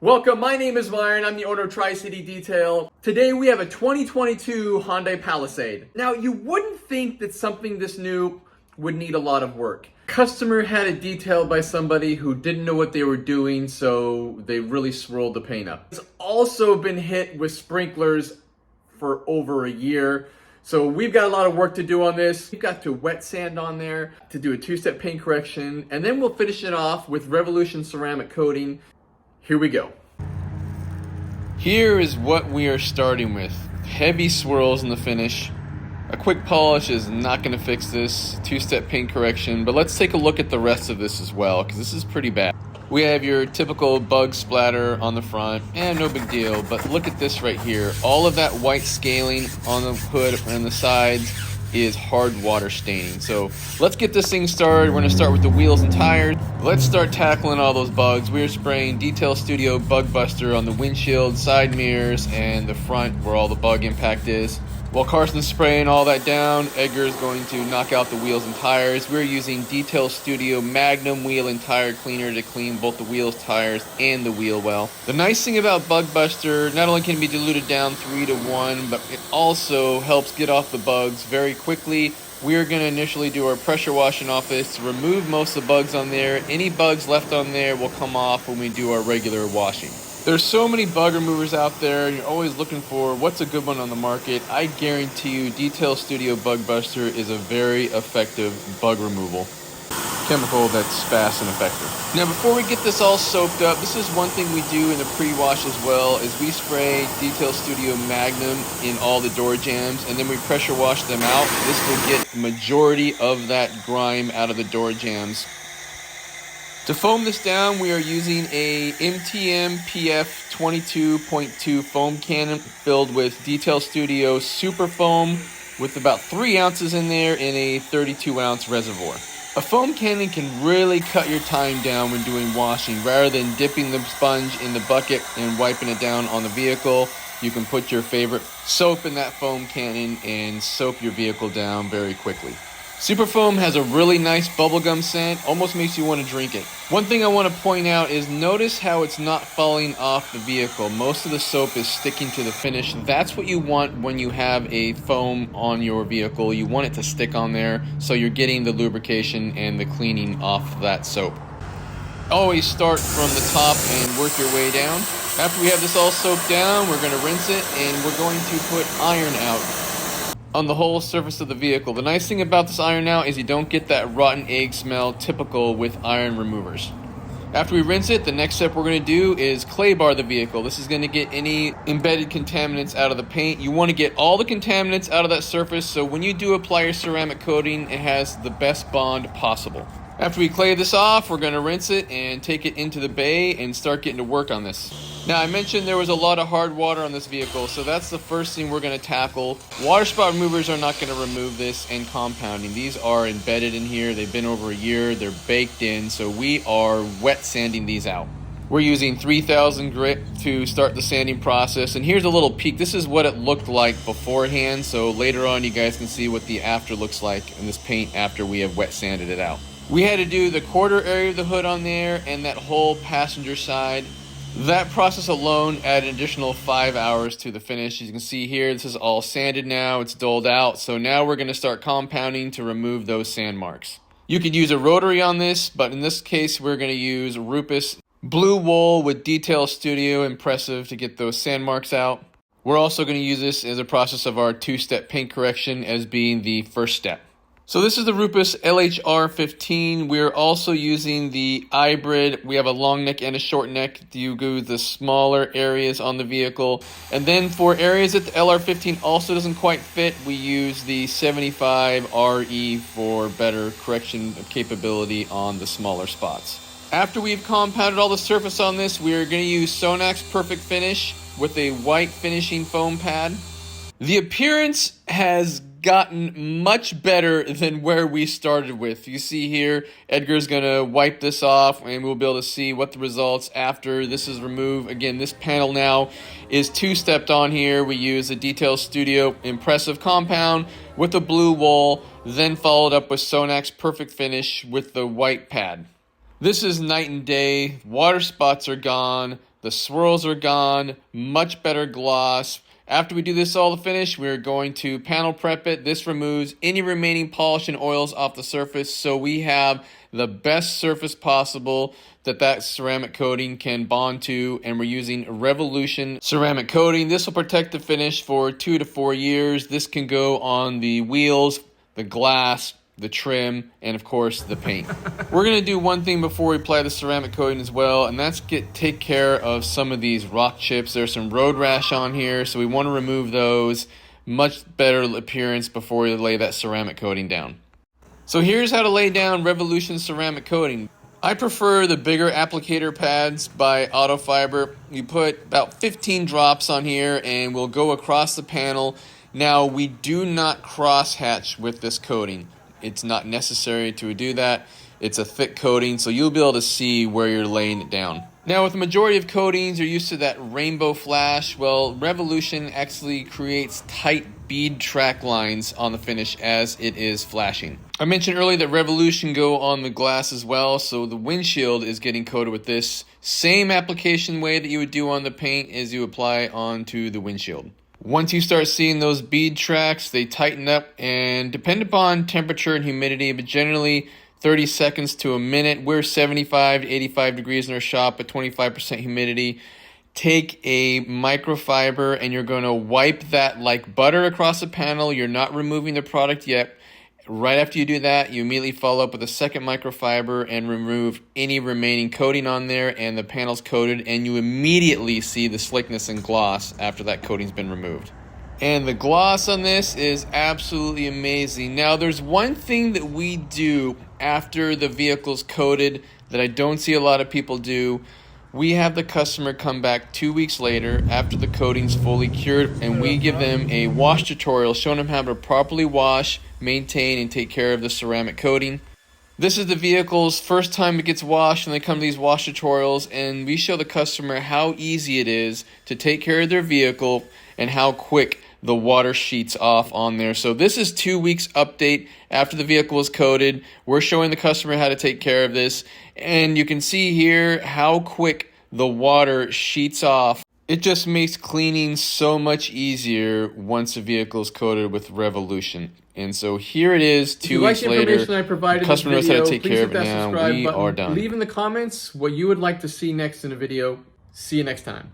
Welcome, my name is Myron, I'm the owner of Tri-City Detail. Today we have a 2022 Hyundai Palisade. Now you wouldn't think that something this new would need a lot of work. Customer had it detailed by somebody who didn't know what they were doing, so they really swirled the paint up. It's also been hit with sprinklers for over a year. So we've got a lot of work to do on this. We've got to wet sand on there to do a two-step paint correction, and then we'll finish it off with Revolution ceramic coating. Here we go. Here is what we are starting with. Heavy swirls in the finish. A quick polish is not going to fix this. Two-step paint correction, but let's take a look at the rest of this as well, because this is pretty bad. We have your typical bug splatter on the front, and no big deal, but look at this right here. All of that white scaling on the hood and the sides is hard water staining. So let's get this thing started. We're going to start with the wheels and tires. Let's start tackling all those bugs. We're spraying Detail Studio Bug Buster on the windshield, side mirrors, and the front where all the bug impact is. While Carson's spraying all that down, Edgar is going to knock out the wheels and tires. We're using Detail Studio Magnum Wheel and Tire Cleaner to clean both the wheels, tires, and the wheel well. The nice thing about Bug Buster, not only can it be diluted down 3 to 1, but it also helps get off the bugs very quickly. We're going to initially do our pressure washing off this to remove most of the bugs on there. Any bugs left on there will come off when we do our regular washing. There's so many bug removers out there, and you're always looking for what's a good one on the market. I guarantee you Detail Studio Bug Buster is a very effective bug removal chemical that's fast and effective. Now before we get this all soaked up, this is one thing we do in the pre-wash as well, is we spray Detail Studio Magnum in all the door jambs, and then we pressure wash them out. This will get the majority of that grime out of the door jambs. To foam this down, we are using a MTM PF 22.2 foam cannon filled with Detail Studio Super Foam with about 3 ounces in there in a 32-ounce reservoir. A foam cannon can really cut your time down when doing washing. Rather than dipping the sponge in the bucket and wiping it down on the vehicle, you can put your favorite soap in that foam cannon and soap your vehicle down very quickly. Super Foam has a really nice bubblegum scent, almost makes you want to drink it. One thing I want to point out is notice how it's not falling off the vehicle. Most of the soap is sticking to the finish. That's what you want when you have a foam on your vehicle. You want it to stick on there so you're getting the lubrication and the cleaning off that soap. Always start from the top and work your way down. After we have this all soaked down, we're going to rinse it and we're going to put iron out on the whole surface of the vehicle. The nice thing about this iron out is you don't get that rotten egg smell typical with iron removers. After we rinse it, the next step we're going to do is clay bar the vehicle. This is going to get any embedded contaminants out of the paint. You want to get all the contaminants out of that surface, so when you do apply your ceramic coating, it has the best bond possible. After we clay this off, we're going to rinse it and take it into the bay and start getting to work on this. Now, I mentioned there was a lot of hard water on this vehicle, so that's the first thing we're going to tackle. Water spot removers are not going to remove this, and compounding. These are embedded in here. They've been over a year. They're baked in, so we are wet sanding these out. We're using 3000 grit to start the sanding process, and here's a little peek. This is what it looked like beforehand, so later on you guys can see what the after looks like in this paint after we have wet sanded it out. We had to do the quarter area of the hood on there and that whole passenger side. That process alone added an additional 5 hours to the finish. As you can see here, this is all sanded now. It's dulled out. So now we're going to start compounding to remove those sand marks. You could use a rotary on this, but in this case, we're going to use Rupus Blue Wool with Detail Studio Impressive to get those sand marks out. We're also going to use this as a process of our two-step paint correction as being the first step. So this is the Rupus LHR15. We're also using the hybrid. We have a long neck and a short neck to do the smaller areas on the vehicle. And then for areas that the LR15 also doesn't quite fit, we use the 75 RE for better correction capability on the smaller spots. After we've compounded all the surface on this, we're going to use Sonak's Perfect Finish with a white finishing foam pad. The appearance has gotten much better than where we started with. You see here, Edgar's going to wipe this off and we'll be able to see what the results after this is removed. Again, this panel now is two-stepped on here. We use the Detail Studio Impressive Compound with the blue wool, then followed up with Sonak's Perfect Finish with the white pad. This is night and day. Water spots are gone. The swirls are gone, much better gloss. After we do this all to finish, we're going to panel prep it. This removes any remaining polish and oils off the surface, so we have the best surface possible that ceramic coating can bond to, and we're using Revolution ceramic coating. This will protect the finish for 2 to 4 years. This can go on the wheels, the glass, the trim, and of course the paint. We're gonna do one thing before we apply the ceramic coating as well, and that's take care of some of these rock chips. There's some road rash on here, so we want to remove those. Much better appearance before we lay that ceramic coating down. So here's how to lay down Revolution ceramic coating. I prefer the bigger applicator pads by Auto Fiber. You put about 15 drops on here and we'll go across the panel. Now we do not cross hatch with this coating. It's not necessary to do that. It's a thick coating, so you'll be able to see where you're laying it down. Now, with the majority of coatings, you're used to that rainbow flash. Well, Revolution actually creates tight bead track lines on the finish as it is flashing. I mentioned earlier that Revolution go on the glass as well, so the windshield is getting coated with this same application way that you would do on the paint as you apply onto the windshield. Once you start seeing those bead tracks, they tighten up and depend upon temperature and humidity, but generally 30 seconds to a minute. We're 75 to 85 degrees in our shop at 25% humidity. Take a microfiber and you're going to wipe that like butter across the panel. You're not removing the product yet. Right after you do that, you immediately follow up with a second microfiber and remove any remaining coating on there, and the panel's coated, and you immediately see the slickness and gloss after that coating's been removed. And the gloss on this is absolutely amazing. Now, there's one thing that we do after the vehicle's coated that I don't see a lot of people do. We have the customer come back 2 weeks later after the coating's fully cured, and we give them a wash tutorial showing them how to properly wash, maintain, and take care of the ceramic coating. This is the vehicle's first time it gets washed, and they come to these wash tutorials, and we show the customer how easy it is to take care of their vehicle and how quick the water sheets off on there. So this is 2 weeks update after the vehicle was coated. We're showing the customer how to take care of this, and you can see here how quick the water sheets off. It just makes cleaning so much easier once a vehicle is coated with Revolution. And so here it is, 2 weeks later. The customer knows how to take care of it now. We are done. Leave in the comments what you would like to see next in a video. See you next time.